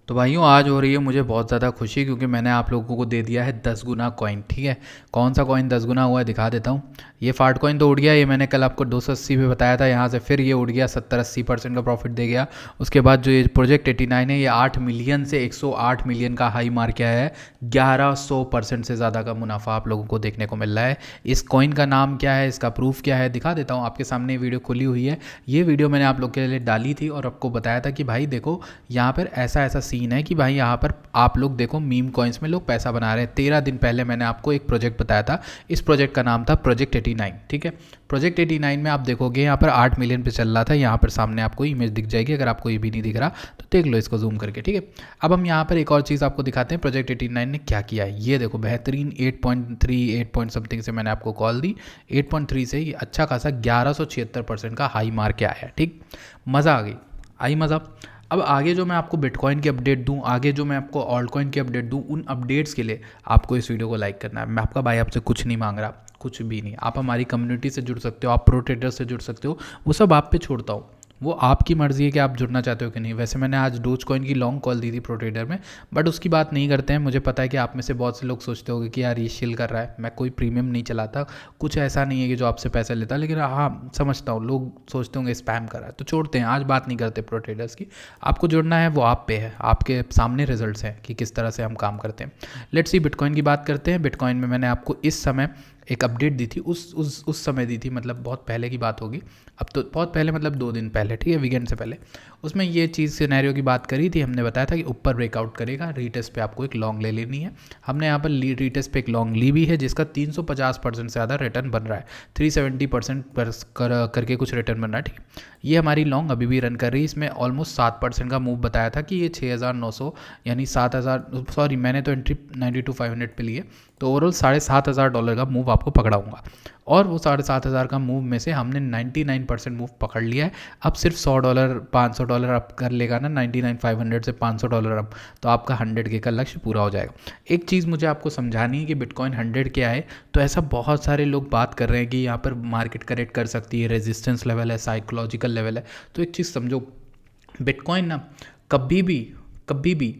तो भाइयों आज हो रही है मुझे बहुत ज़्यादा खुशी क्योंकि मैंने आप लोगों को दे दिया है 10 गुना कॉइन। ठीक है, कौन सा कॉइन 10 गुना हुआ है दिखा देता हूँ। ये फाट कॉइन तो उड़ गया, ये मैंने कल आपको 280 पे बताया था, यहाँ से फिर ये उड़ गया, 70-80% का प्रॉफिट दे गया। उसके बाद जो ये प्रोजेक्ट 89 है, ये 8 मिलियन से 108 मिलियन का हाई मार किया है। 1100% से ज़्यादा का मुनाफा आप लोगों को देखने को मिल रहा है। इस कॉइन का नाम क्या है, इसका प्रूफ क्या है, दिखा देता हूँ आपके सामने। वीडियो खुली हुई है, ये वीडियो मैंने आप लोग के लिए डाली थी और आपको बताया था कि भाई देखो यहाँ पर ऐसा ऐसा सीन है कि भाई यहाँ पर आप लोग देखो मीम कॉइन्स में लोग पैसा बना रहे हैं। 13 दिन पहले मैंने आपको एक प्रोजेक्ट बताया था, इस प्रोजेक्ट का नाम था प्रोजेक्ट 89। ठीक है, प्रोजेक्ट 89 में आप देखोगे यहाँ पर 8 मिलियन पे चल रहा था। यहाँ पर सामने आपको इमेज दिख जाएगी, अगर आपको ये भी नहीं दिख रहा तो देख लो इसको जूम करके। ठीक है, अब हम यहाँ पर एक और चीज़ आपको दिखाते हैं प्रोजेक्ट 89 ने क्या किया है। ये देखो बेहतरीन 8.3 8 पॉइंट समथिंग से मैंने आपको कॉल दी, 8.3 से ये अच्छा खासा 1176% का हाई मार के आया। ठीक, मज़ा आ गई, आई मज़ा। अब आगे जो मैं आपको बिटकॉइन की अपडेट दूं, आगे जो मैं आपको ऑल्ट कॉइन की अपडेट दूं, उन अपडेट्स के लिए आपको इस वीडियो को लाइक करना है। मैं आपका भाई आपसे कुछ नहीं मांग रहा, कुछ भी नहीं। आप हमारी कम्युनिटी से जुड़ सकते हो, आप प्रो ट्रेडर से जुड़ सकते हो, वो सब आप पे छोड़ता हूँ। वो आपकी मर्ज़ी है कि आप जुड़ना चाहते हो कि नहीं। वैसे मैंने आज डोज कॉइन की लॉन्ग कॉल दी थी प्रो ट्रेडर में, बट उसकी बात नहीं करते हैं। मुझे पता है कि आप में से बहुत से लोग सोचते होंगे कि यार ये शिल कर रहा है, मैं कोई प्रीमियम नहीं चलाता, कुछ ऐसा नहीं है कि जो आपसे पैसा लेता, लेकिन हाँ समझता हूँ लोग सोचते होंगे स्पैम कर रहा है, तो छोड़ते हैं। आज बात नहीं करते प्रो ट्रेडर्स की, आपको जुड़ना है वो आप पे है, आपके सामने रिजल्ट्स हैं कि किस तरह से हम काम करते हैं। लेट्स सी बिटकॉइन की बात करते हैं। बिटकॉइन में मैंने आपको इस समय एक अपडेट दी थी, उस समय दी थी, मतलब बहुत पहले की बात होगी, अब तो बहुत पहले मतलब 2 दिन पहले। ठीक है, वीकेंड से पहले। उसमें ये चीज़ सिनेरियो की बात करी थी, हमने बताया था कि ऊपर ब्रेकआउट करेगा, रीटेस्ट पे आपको एक लॉन्ग ले लेनी है। हमने यहाँ पर रीटेस्ट पे एक लॉन्ग ली भी है जिसका 350% से ज़्यादा रिटर्न बन रहा है, 370% करके कुछ रिटर्न बन रहा है। ठीक है, ये हमारी लॉन्ग अभी भी रन कर रही है। इसमें ऑलमोस्ट 7% का मूव बताया था कि ये 6900 यानी 7000, सॉरी मैंने तो एंट्री 92,500 पे ली है, तो ओवरऑल $7,500 का मूव आपको पकड़ाऊंगा। और वो $7,500 का मूव में से हमने 99% मूव पकड़ लिया है। अब सिर्फ $100 $500 अप कर लेगा ना, 99,500 से $500 अप, तो आपका 100K का लक्ष्य पूरा हो जाएगा। एक चीज़ मुझे आपको समझानी है कि बिटकॉइन 100K आए तो ऐसा बहुत सारे लोग बात कर रहे हैं कि यहाँ पर मार्केट करेक्ट कर सकती है, रेजिस्टेंस लेवल है, साइकोलॉजिकल लेवल है। तो एक चीज़ समझो, बिटकॉइन ना कभी भी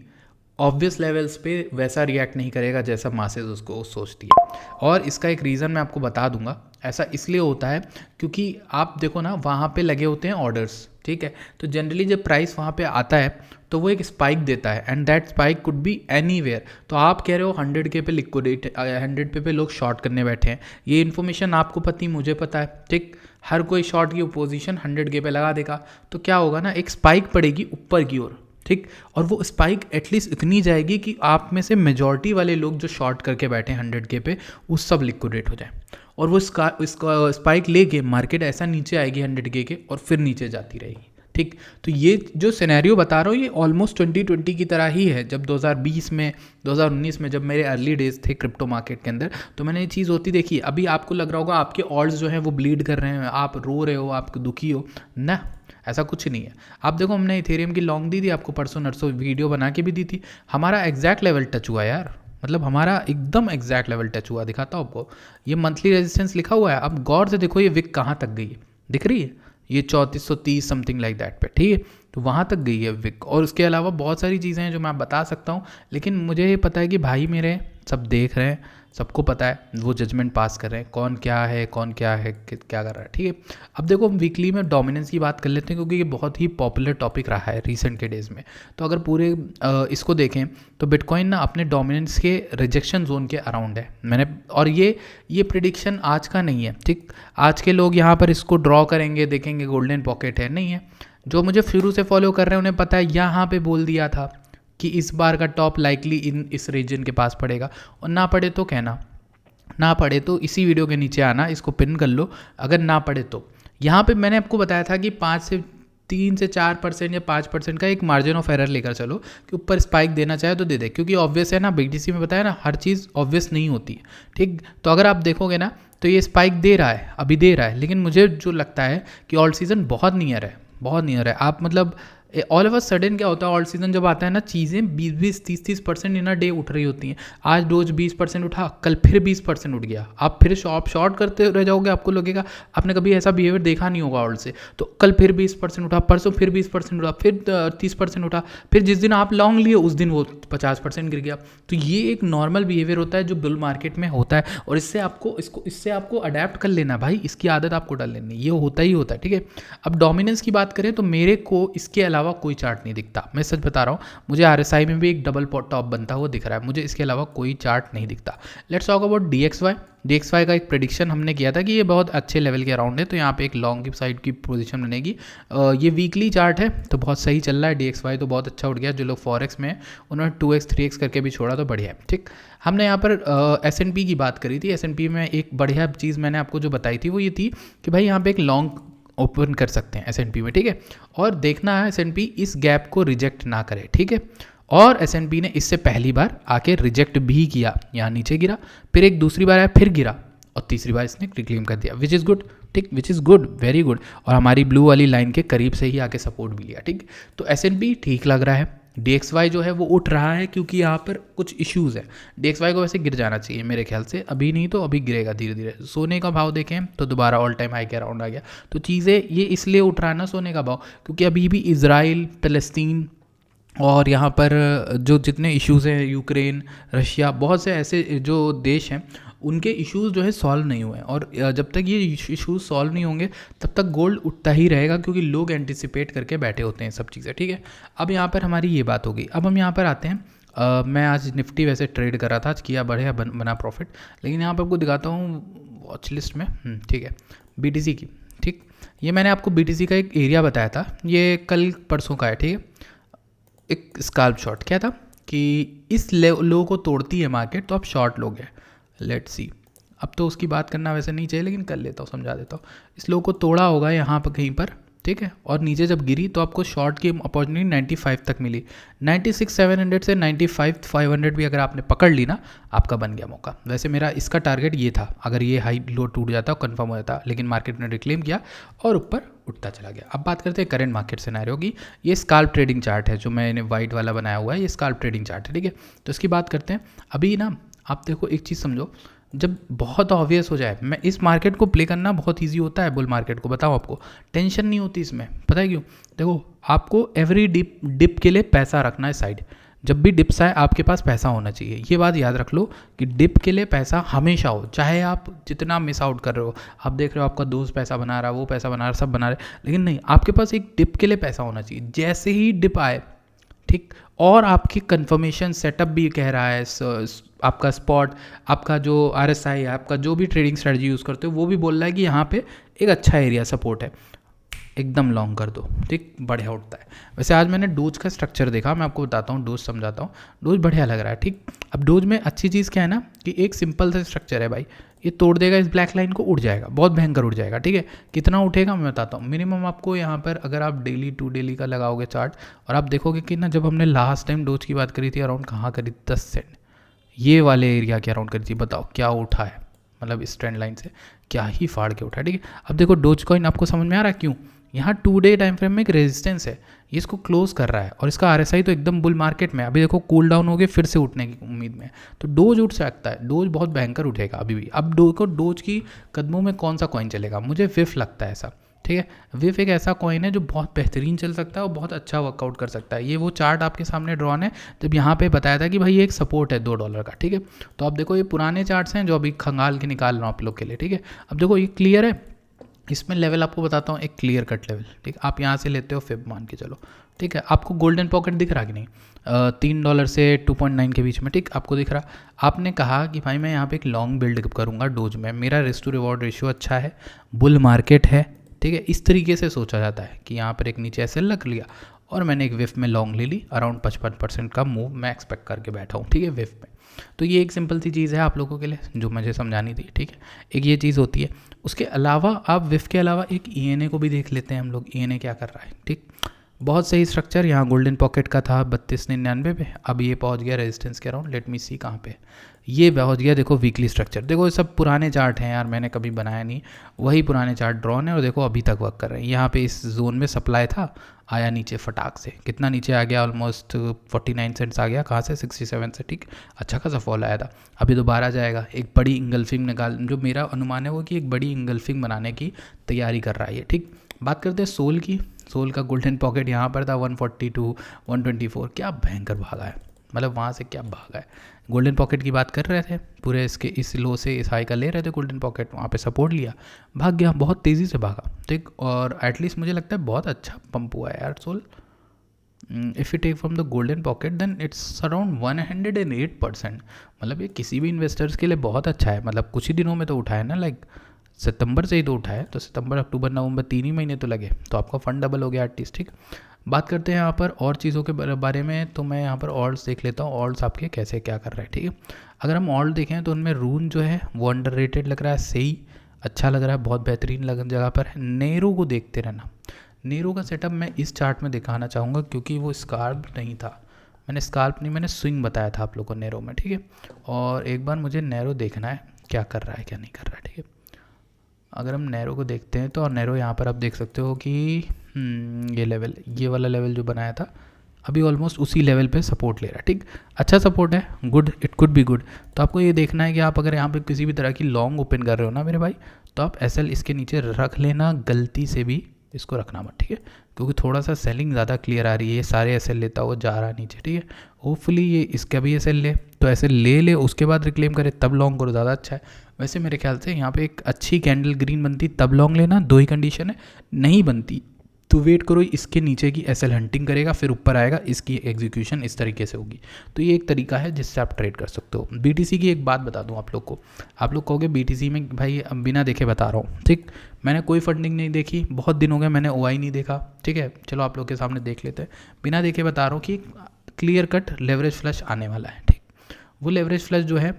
ऑब्वियस लेवल्स पे वैसा रिएक्ट नहीं करेगा जैसा मासेस उसको सोचती है। और इसका एक रीज़न मैं आपको बता दूंगा। ऐसा इसलिए होता है क्योंकि आप देखो ना, वहाँ पे लगे होते हैं ऑर्डर्स। ठीक है, तो जनरली जब प्राइस वहाँ पे आता है तो वो एक स्पाइक देता है, and that spike could be anywhere. तो आप कह रहे हो 100K पे लिक्विडेट, 100 पे लोग शॉर्ट करने बैठे हैं, ये इन्फॉर्मेशन आपको पता, मुझे पता है। ठीक, हर कोई शॉर्ट की पोजीशन 100K पे लगा देगा, तो क्या होगा ना, एक स्पाइक पड़ेगी ऊपर की ओर। ठीक, और वो स्पाइक एटलीस्ट इतनी जाएगी कि आप में से मेजॉरिटी वाले लोग जो शॉर्ट करके बैठे हैं 100K पे, वो सब लिक्विडेट हो जाए, और वो इसका स्पाइक लेके मार्केट ऐसा नीचे आएगी 100K के, और फिर नीचे जाती रहेगी। ठीक, तो ये जो सिनेरियो बता रहा हूँ ये ऑलमोस्ट 2020 की तरह ही है। जब 2020 में 2019 में जब मेरे अर्ली डेज थे क्रिप्टो मार्केट के अंदर, तो मैंने ये चीज़ होती देखी। अभी आपको लग रहा होगा आपके ऑल्ट्स जो हैं वो ब्लीड कर रहे हैं, आप रो रहे हो, आप दुखी हो ना, ऐसा कुछ नहीं है। आप देखो, हमने इथेरियम की लॉन्ग दी थी आपको, परसों नरसों वीडियो बना के भी दी थी। हमारा एग्जैक्ट लेवल टच हुआ यार, मतलब हमारा एकदम एग्जैक्ट लेवल टच हुआ। दिखाता हूँ आपको, ये मंथली रेजिस्टेंस लिखा हुआ है। अब गौर से देखो ये विक कहाँ तक गई है, दिख रही है, ये 3430 समथिंग लाइक दैट पे। ठीक है, तो वहाँ तक गई है विक। और उसके अलावा बहुत सारी चीज़ें हैं जो मैं बता सकता हूँ, लेकिन मुझे ये पता है कि भाई मेरे सब देख रहे हैं, सबको पता है, वो जजमेंट पास कर रहे हैं कौन क्या है, क्या कर रहा है। ठीक है, अब देखो हम वीकली में डोमिनेंस की बात कर लेते हैं क्योंकि ये बहुत ही पॉपुलर टॉपिक रहा है रिसेंट के डेज़ में। तो अगर पूरे इसको देखें तो बिटकॉइन ना अपने डोमिनेंस के रिजेक्शन जोन के अराउंड है। मैंने, और ये प्रिडिक्शन आज का नहीं है। ठीक, आज के लोग यहाँ पर इसको ड्रॉ करेंगे, देखेंगे गोल्डन पॉकेट है, नहीं है। जो मुझे शुरू से फॉलो कर रहे हैं उन्हें पता है, यहाँ पे बोल दिया था कि इस बार का टॉप लाइकली इस रीजन के पास पड़ेगा, और ना पड़े तो कहना, ना पड़े तो इसी वीडियो के नीचे आना, इसको पिन कर लो। अगर ना पड़े तो यहाँ पे मैंने आपको बताया था कि 3 से 4% या 5% का एक मार्जिन ऑफ एरर लेकर चलो कि ऊपर स्पाइक देना चाहे तो दे दे, क्योंकि ऑब्वियस है ना, BTC में बताया ना, हर चीज़ ऑब्वियस नहीं होती है। ठीक, तो अगर आप देखोगे ना तो ये स्पाइक दे रहा है, अभी दे रहा है, लेकिन मुझे जो लगता है कि ऑल सीज़न बहुत नियर है, बहुत नियर है। आप मतलब ऑल ऑफ अ सडन क्या होता है, ऑल सीजन जब आता है ना, चीज़ें 20-30% इन अ डे उठ रही होती हैं। आज रोज 20% उठा, कल फिर 20% उठ गया, आप फिर शॉर्ट करते रह जाओगे, आपको लगेगा आपने कभी ऐसा बिहेवियर देखा नहीं होगा ऑल्ट से। तो कल फिर 20% उठा, परसों फिर 20% उठा, फिर 30% उठा, फिर जिस दिन आप लॉन्ग लिए उस दिन वो 50% गिर गया। तो ये एक नॉर्मल बिहेवियर होता है जो बुल मार्केट में होता है, और इससे आपको अडेप्ट कर लेना भाई, इसकी आदत आपको डाल लेनी, ये होता ही होता है, ठीक है। अब डोमिनेंस की बात करें तो मेरे को इसके अलावा कोई चार्ट नहीं दिखता, मैं सच बता रहा हूँ। मुझे RSI में भी एक डबल टॉप बनता हुआ दिख रहा है, मुझे इसके अलावा कोई चार्ट नहीं दिखता। लेट्स टॉक अबाउट DXY का एक प्रेडिक्शन हमने किया था कि ये बहुत अच्छे लेवल के अराउंड है, तो यहाँ पे एक लॉन्ग की साइड की पोजीशन बनेगी। ये वीकली चार्ट है तो बहुत सही चल रहा है, DXY तो बहुत अच्छा उठ गया। जो लोग फॉरेक्स में हैं उन्होंने 2x 3x करके भी छोड़ा, तो बढ़िया है, ठीक। हमने यहाँ पर S&P की बात करी थी। S&P में एक बढ़िया चीज़ मैंने आपको जो बताई थी वो ये थी कि भाई यहाँ पे एक लॉन्ग ओपन कर सकते हैं S&P में, ठीक है। और देखना है S&P इस गैप को रिजेक्ट ना करे, ठीक है। और S&P ने इससे पहली बार आके रिजेक्ट भी किया, यहाँ नीचे गिरा, फिर एक दूसरी बार आया, फिर गिरा, और तीसरी बार इसने रिक्लेम कर दिया, विच इज़ गुड, ठीक, which is good, very good. और हमारी ब्लू वाली लाइन के करीब से ही आके सपोर्ट भी लिया, ठीक। तो S&P ठीक लग रहा है। DXY जो है वो उठ रहा है क्योंकि यहाँ पर कुछ इश्यूज़ है। DXY को वैसे गिर जाना चाहिए मेरे ख्याल से, अभी नहीं तो अभी गिरेगा धीरे धीरे। सोने का भाव देखें तो दोबारा ऑल टाइम हाई के अराउंड आ गया। तो चीज़ें ये इसलिए उठ रहा है ना सोने का भाव, क्योंकि अभी भी इजराइल, फ़लस्तीन और यहाँ पर जो जितने इश्यूज़ हैं, यूक्रेन, रशिया, बहुत से ऐसे जो देश हैं उनके इश्यूज़ जो है सॉल्व नहीं हुए हैं। और जब तक ये इश्यूज़ सॉल्व नहीं होंगे तब तक गोल्ड उठता ही रहेगा, क्योंकि लोग एंटिसिपेट करके बैठे होते हैं सब चीज़ें, ठीक है। अब यहाँ पर हमारी ये बात हो गई। अब हम यहाँ पर आते हैं। मैं आज निफ्टी वैसे ट्रेड कर रहा था, आज किया बढ़िया बना प्रॉफिट, लेकिन यहाँ पर आपको दिखाता हूँ वॉच लिस्ट में, ठीक है, BTC की, ठीक। ये मैंने आपको BTC का एक एरिया बताया था, ये कल परसों का है, ठीक है। एक स्काल्प शॉट क्या था कि इस लो को तोड़ती है मार्केट तो आप शॉर्ट लोगे। लेट्स सी, अब तो उसकी बात करना वैसे नहीं चाहिए लेकिन कर लेता हूँ, समझा देता हूँ। इस लो को तोड़ा होगा यहाँ पर कहीं पर, ठीक है, और नीचे जब गिरी तो आपको शॉर्ट की अपॉर्चुनिटी 95 तक मिली। 96,700 से 95,500 भी अगर आपने पकड़ ली ना, आपका बन गया मौका। वैसे मेरा इसका टारगेट ये था, अगर ये हाई लो टूट जाता और कंफर्म हो जाता, लेकिन मार्केट ने रिक्लेम किया और ऊपर उठता चला गया। अब बात करते हैं करंट मार्केट सिनेरियो की। ये स्काल्प ट्रेडिंग चार्ट है जो मैंने वाइट वाला बनाया हुआ है, ये स्काल्प ट्रेडिंग चार्ट है, ठीक है। तो इसकी बात करते हैं। अभी ना आप देखो एक चीज़ समझो, जब बहुत ऑब्वियस हो जाए, मैं इस मार्केट को प्ले करना बहुत इजी होता है, बुल मार्केट को, बताओ आपको टेंशन नहीं होती इसमें, पता है क्यों? देखो, आपको एवरी डिप के लिए पैसा रखना है साइड। जब भी डिप्स आए आपके पास पैसा होना चाहिए, ये बात याद रख लो कि डिप के लिए पैसा हमेशा हो, चाहे आप जितना मिस आउट कर रहे हो। आप देख रहे हो आपका दोस्त पैसा बना रहा है, वो पैसा बना रहा है, सब बना रहे, लेकिन नहीं, आपके पास एक डिप के लिए पैसा होना चाहिए। जैसे ही डिप आए, ठीक, और आपकी कंफर्मेशन सेटअप भी कह रहा है, आपका स्पॉट, आपका जो RSI है, आपका जो भी ट्रेडिंग स्ट्रेटजी यूज़ करते हो वो भी बोल रहा है कि यहाँ पे एक अच्छा एरिया सपोर्ट है, एकदम लॉन्ग कर दो, ठीक, बढ़िया उठता है। वैसे आज मैंने डोज का स्ट्रक्चर देखा, मैं आपको बताता हूँ, डोज समझाता हूँ। डोज बढ़िया लग रहा है, ठीक। अब डोज में अच्छी चीज़ क्या है ना कि एक सिंपल सा स्ट्रक्चर है भाई, ये तोड़ देगा इस ब्लैक लाइन को, उठ जाएगा, बहुत भयंकर उठ जाएगा, ठीक है। कितना उठेगा मैं बताता हूँ। मिनिमम आपको यहाँ पर अगर आप डेली 2 डेली का लगाओगे चार्ट, और आप देखोगे कि ना, जब हमने लास्ट टाइम डोज की बात करी थी, अराउंड कहाँ करी, 10 सेंट, ये वाले एरिया के अराउंड करी थी। बताओ क्या उठा है, मतलब इस ट्रेंड लाइन से क्या ही फाड़ के उठा है, ठीक है। अब देखो डोज कॉइन आपको समझ में आ रहा है क्यों? यहाँ 2 डे टाइम फ्रेम में एक रेजिस्टेंस है, ये इसको क्लोज कर रहा है, और इसका RSI तो एकदम बुल मार्केट में। अभी देखो कूल डाउन हो गए, फिर से उठने की उम्मीद में, तो डोज उठ सकता है, डोज बहुत भयंकर उठेगा अभी भी। अब डोज की कदमों में कौन सा कॉइन चलेगा? मुझे विफ लगता है ऐसा, ठीक है। विफ एक ऐसा कॉइन है जो बहुत बेहतरीन चल सकता है और बहुत अच्छा वर्कआउट कर सकता है। ये वो चार्ट आपके सामने ड्रॉन है जब यहाँ पे बताया था कि भाई ये एक सपोर्ट है $2 का, ठीक है। तो आप देखो ये पुराने चार्ट्स हैं जो अभी खंगाल के निकाल रहा हूँ आप लोग के लिए, ठीक है। अब देखो ये क्लियर है, इसमें लेवल आपको बताता हूँ, एक क्लियर कट लेवल, ठीक। आप यहाँ से लेते हो फिब मान के चलो, ठीक है। आपको गोल्डन पॉकेट दिख रहा कि नहीं? $3 से 2.9 के बीच में, ठीक, आपको दिख रहा। आपने कहा कि भाई मैं यहाँ पे एक लॉन्ग बिल्ड करूँगा डोज में, मेरा रिस्क टू रिवॉर्ड रेशियो अच्छा है, बुल मार्केट है, ठीक है। इस तरीके से सोचा जाता है कि यहाँ पर एक नीचे SL रख लिया और मैंने एक विफ में लॉन्ग ले ली, अराउंड 55% का मूव मैं एक्सपेक्ट करके बैठा हूँ, ठीक है, विफ में। तो ये एक सिंपल सी चीज़ है आप लोगों के लिए जो मुझे समझानी थी, ठीक है। एक ये चीज़ होती है। उसके अलावा आप विफ के अलावा एक ENA को भी देख लेते हैं हम लोग, ENA क्या कर रहा है, ठीक। बहुत सही स्ट्रक्चर। यहाँ गोल्डन पॉकेट का था 3299 पे, अब ये पहुँच गया रेजिस्टेंस के अराउंड। लेट मी सी कहाँ पे ये पहुँच गया। देखो वीकली स्ट्रक्चर, देखो ये सब पुराने चार्ट हैं यार, मैंने कभी बनाया नहीं, वही पुराने चार्ट ड्रॉन है और देखो अभी तक वर्क कर रहे हैं। यहाँ पे इस जोन में सप्लाई था, आया नीचे फटाक से, कितना नीचे आ गया, ऑलमोस्ट 49 सेंट्स आ गया, कहाँ से 67 से, ठीक, अच्छा खासा फॉल आया था। अभी दोबारा जाएगा, एक बड़ी इंगल्फिंग निकाल, जो मेरा अनुमान है वो कि एक बड़ी इंगल्फिंग बनाने की तैयारी कर रहा है ये, ठीक। बात करते हैं सोल की। सोल का गोल्डन पॉकेट यहाँ पर था 142 124, क्या भयंकर भागा है, मतलब वहाँ से क्या भागा है। गोल्डन पॉकेट की बात कर रहे थे, पूरे इसके इस लो से इस हाई का ले रहे थे गोल्डन पॉकेट, वहाँ पे सपोर्ट लिया, भाग गया, बहुत तेज़ी से भागा, ठीक। और एटलीस्ट मुझे लगता है बहुत अच्छा पंप हुआ है यार सोल। If you take from the golden pocket then it's around 108%। मतलब ये किसी भी इन्वेस्टर्स के लिए बहुत अच्छा है। मतलब कुछ ही दिनों में तो उठा है ना, लाइक सितंबर से ही तो उठा है, तो सितंबर अक्टूबर नवंबर 3 ही महीने तो लगे, तो आपका फंड डबल हो गया एटलीस्ट, ठीक। बात करते हैं यहाँ पर और चीज़ों के बारे में, तो मैं यहाँ पर ऑल्ट्स देख लेता हूँ, ऑल्ट्स आपके कैसे क्या कर रहे हैं, ठीक है। अगर हम ऑल्ट देखें तो उनमें रून जो है वो अंडररेटेड लग रहा है, सही अच्छा लग रहा है, बहुत बेहतरीन जगह पर है। नेरो को देखते रहना, नेरो का सेटअप मैं इस चार्ट में दिखाना चाहूँगा क्योंकि वो स्कार्प नहीं था, मैंने स्कार्प नहीं, मैंने स्विंग बताया था आप लोगों को नेरो में, ठीक है। और एक बार मुझे नेरो देखना है क्या कर रहा है क्या नहीं कर रहा है, ठीक है। अगर हम नैरो को देखते हैं तो, और नैरो यहाँ पर आप देख सकते हो कि ये लेवल, ये वाला लेवल जो बनाया था अभी ऑलमोस्ट उसी लेवल पे सपोर्ट ले रहा है, ठीक। अच्छा सपोर्ट है, good, it could be good. तो आपको ये देखना है कि आप अगर यहाँ पे किसी भी तरह की लॉन्ग ओपन कर रहे हो ना मेरे भाई, तो आप एसएल इसके नीचे रख लेना, गलती से भी इसको रखना मत, ठीक है, क्योंकि थोड़ा सा सेलिंग ज़्यादा क्लियर आ रही है, ये सारे एसएल लेता हुआ जा रहा है नीचे, ठीक है। होपफुली ये इसका भी एसएल ले, तो एसएल ले उसके बाद रिक्लेम करे तब लॉन्ग करो, ज़्यादा अच्छा है। वैसे मेरे ख्याल से यहाँ पे एक अच्छी कैंडल ग्रीन बनती तब लॉन्ग लेना, दो ही कंडीशन है, नहीं बनती तो वेट करो, इसके नीचे की एसएल हंटिंग करेगा, फिर ऊपर आएगा, इसकी एग्जीक्यूशन इस तरीके से होगी। तो ये एक तरीका है जिससे आप ट्रेड कर सकते हो। बीटीसी की एक बात बता दूं आप लोग को, आप लोग कहोगे बीटीसी में भाई अब बिना देखे बता रहा हूँ, ठीक। मैंने कोई फंडिंग नहीं देखी, बहुत दिन हो गए, मैंने ओआई नहीं देखा, ठीक है, चलो आप लोग के सामने देख लेते हैं। बिना देखे बता रहा हूँ कि क्लियर कट लेवरेज फ्लश आने वाला है, ठीक। वो लेवरेज फ्लश जो है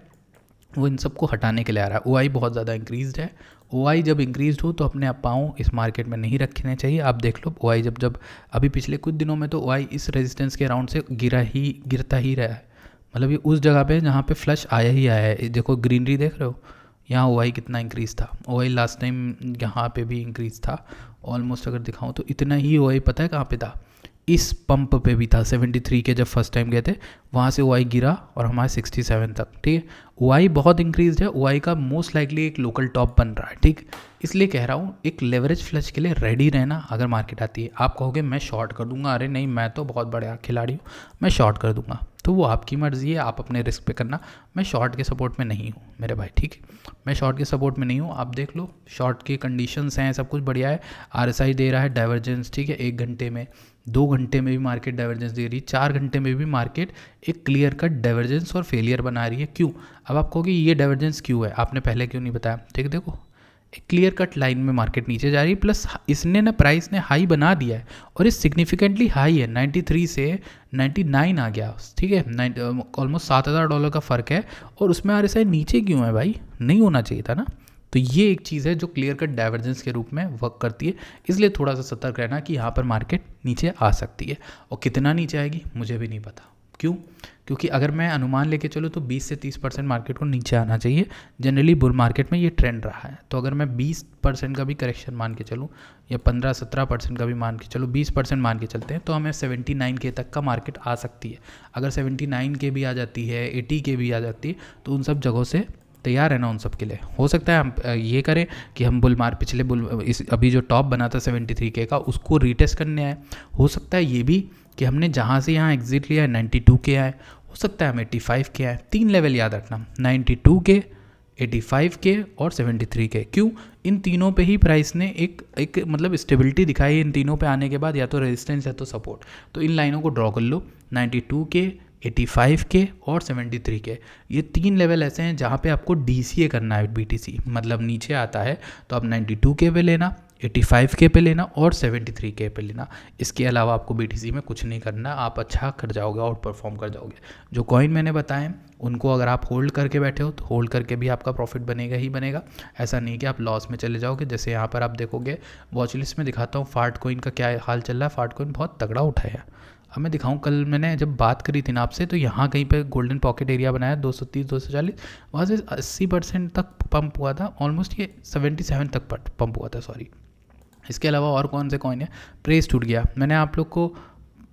वो इन सबको हटाने के लिए आ रहा है। ओआई बहुत ज़्यादा इंक्रीज्ड है, ओआई जब इंक्रीज हो तो अपने पाँव इस मार्केट में नहीं रखने चाहिए। आप देख लो ओआई जब अभी पिछले कुछ दिनों में तो ओआई इस रेजिस्टेंस के अराउंड से गिरता ही रहा है। मतलब ये उस जगह पे जहाँ पे फ्लश आया ही आया है। देखो ग्रीनरी देख रहे हो, यहाँ ओआई कितना इंक्रीज था, ओआई लास्ट टाइम यहाँ पे भी इंक्रीज था ऑलमोस्ट, अगर दिखाऊँ तो इतना ही ओआई पता है कहाँ पे था, इस पंप पे भी था 73 के, जब फर्स्ट टाइम गए थे वहाँ से ओआई गिरा और हमारे 67 तक, ठीक है। ओआई बहुत इंक्रीज है, ओआई का मोस्ट लाइकली एक लोकल टॉप बन रहा है, ठीक। इसलिए कह रहा हूँ एक लेवरेज फ्लश के लिए रेडी रहना अगर मार्केट आती है। आप कहोगे मैं शॉर्ट कर दूंगा, अरे नहीं मैं तो बहुत बड़ा खिलाड़ी हूँ, मैं शॉर्ट कर दूंगा, तो वो आपकी मर्ज़ी है, आप अपने रिस्क पे करना। मैं शॉर्ट के सपोर्ट में नहीं हूँ मेरे भाई, ठीक है, मैं शॉर्ट के सपोर्ट में नहीं हूँ। आप देख लो शॉर्ट की कंडीशंस हैं, सब कुछ बढ़िया है, आरएसआई दे रहा है डाइवर्जेंस, ठीक है, 1 घंटे में, 2 घंटे में भी मार्केट डाइवर्जेंस दे रही है, 4 घंटे में भी मार्केट एक क्लियर कट डाइवर्जेंस और फेलियर बना रही है। क्यों? अब आप कहोगे ये डाइवर्जेंस क्यों है, आपने पहले क्यों नहीं बताया, ठीक है। देखो एक क्लियर कट लाइन में मार्केट नीचे जा रही है, प्लस इसने ना प्राइस ने हाई बना दिया है और ये सिग्निफिकेंटली हाई है, 93 से 99 आ गया, ठीक है, ऑलमोस्ट $7,000 का फ़र्क है, और उसमें आरएसआई नीचे क्यों है भाई, नहीं होना चाहिए था ना। तो ये एक चीज़ है जो क्लियर कट डाइवर्जेंस के रूप में वर्क करती है, इसलिए थोड़ा सा सतर्क रहना कि यहाँ पर मार्केट नीचे आ सकती है, और कितना नीचे आएगी मुझे भी नहीं पता। क्यों? क्योंकि अगर मैं अनुमान लेके चलूँ तो 20 से 30% मार्केट को नीचे आना चाहिए, जनरली बुल मार्केट में ये ट्रेंड रहा है। तो अगर मैं 20% का भी करेक्शन मान के चलूँ, या 15-17% का भी मान के चलूँ, 20% मान के चलते हैं, तो हमें 79K तक का मार्केट आ सकती है। अगर 79K भी आ जाती है, 80K भी आ जाती है, तो उन सब जगहों से तैयार है ना, उन सब के लिए हो सकता है हम ये करें कि हम पिछले अभी जो टॉप बना था 73K का, उसको रीटेस्ट करने आए। हो सकता है ये भी कि हमने जहाँ से यहाँ एग्जिट लिया है 92K आए, हो सकता है हम 85K आए। 3 लेवल याद रखना, 92K, 85K और 73K। क्यों? इन तीनों पे ही प्राइस ने एक मतलब स्टेबिलिटी दिखाई है। इन तीनों पे आने के बाद या तो रेजिस्टेंस या तो सपोर्ट, तो इन लाइनों को ड्रॉ कर लो, 92K, 85K और 73K। ये 3 लेवल ऐसे हैं जहाँ पे आपको DCA करना है। BTC मतलब नीचे आता है तो आप 92K पे लेना, 85K पे लेना और 73K पे लेना। इसके अलावा आपको BTC में कुछ नहीं करना, आप अच्छा कर जाओगे और परफॉर्म कर जाओगे। जो कॉइन मैंने बताए उनको अगर आप होल्ड करके बैठे हो तो होल्ड करके भी आपका प्रॉफिट बनेगा ही बनेगा। ऐसा नहीं कि आप लॉस में चले जाओगे। जैसे यहाँ पर आप देखोगे वॉच लिस्ट में दिखाता हूँ फार्ट कॉइन का क्या हाल चल रहा है। फार्ट कॉइन बहुत तगड़ा उठाया। अब मैं दिखाऊं, कल मैंने जब बात करी थी ना आपसे, तो यहाँ कहीं पे गोल्डन पॉकेट एरिया बनाया 230 240, वहाँ से 80% तक पंप हुआ था। ऑलमोस्ट ये 77 तक पंप हुआ था, सॉरी। इसके अलावा और कौन से कॉइन है? प्रेस टूट गया। मैंने आप लोग को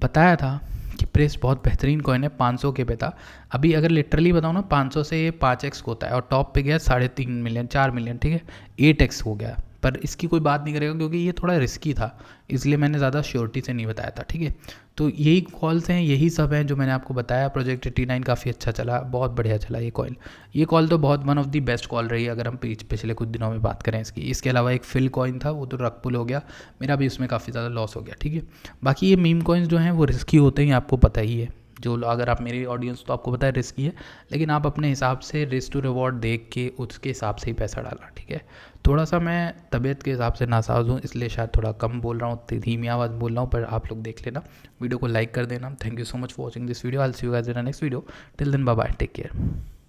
बताया था कि प्रेस बहुत बेहतरीन कॉइन है, 500K पे था। अभी अगर लिटरली बताऊँ ना, 500 से ये 5x होता है और टॉप पे गया 3.5 मिलियन 4 मिलियन, ठीक है, 8x हो गया। पर इसकी कोई बात नहीं करेगा क्योंकि ये थोड़ा रिस्की था, इसलिए मैंने ज़्यादा श्योरिटी से नहीं बताया था, ठीक है। तो यही कॉल्स हैं, यही सब हैं जो मैंने आपको बताया। प्रोजेक्ट 89 काफ़ी अच्छा चला, बहुत बढ़िया चला ये कॉल। ये कॉल तो बहुत one of the best call रही है अगर हम पिछले कुछ दिनों में बात करें इसकी। इसके अलावा एक फिल कॉइन था, वो तो रग पुल हो गया, मेरा भी उसमें काफ़ी ज़्यादा लॉस हो गया, ठीक है। बाकी ये मीम कॉइन्स जो हैं वो रिस्की होते हैं, आपको पता ही है। जो अगर आप मेरी ऑडियंस तो आपको पता है रिस्की है, लेकिन आप अपने हिसाब से रिस्क टू रिवॉर्ड देख के उसके हिसाब से ही पैसा डालना, ठीक है। थोड़ा सा मैं तबीयत के हिसाब से नासाज हूँ, इसलिए शायद थोड़ा कम बोल रहा हूँ, धीमी आवाज़ बोल रहा हूँ, पर आप लोग देख लेना। वीडियो को लाइक कर देना। Thank you so much for watching this video. I will see you guys in the next video. Till then bye bye, take care.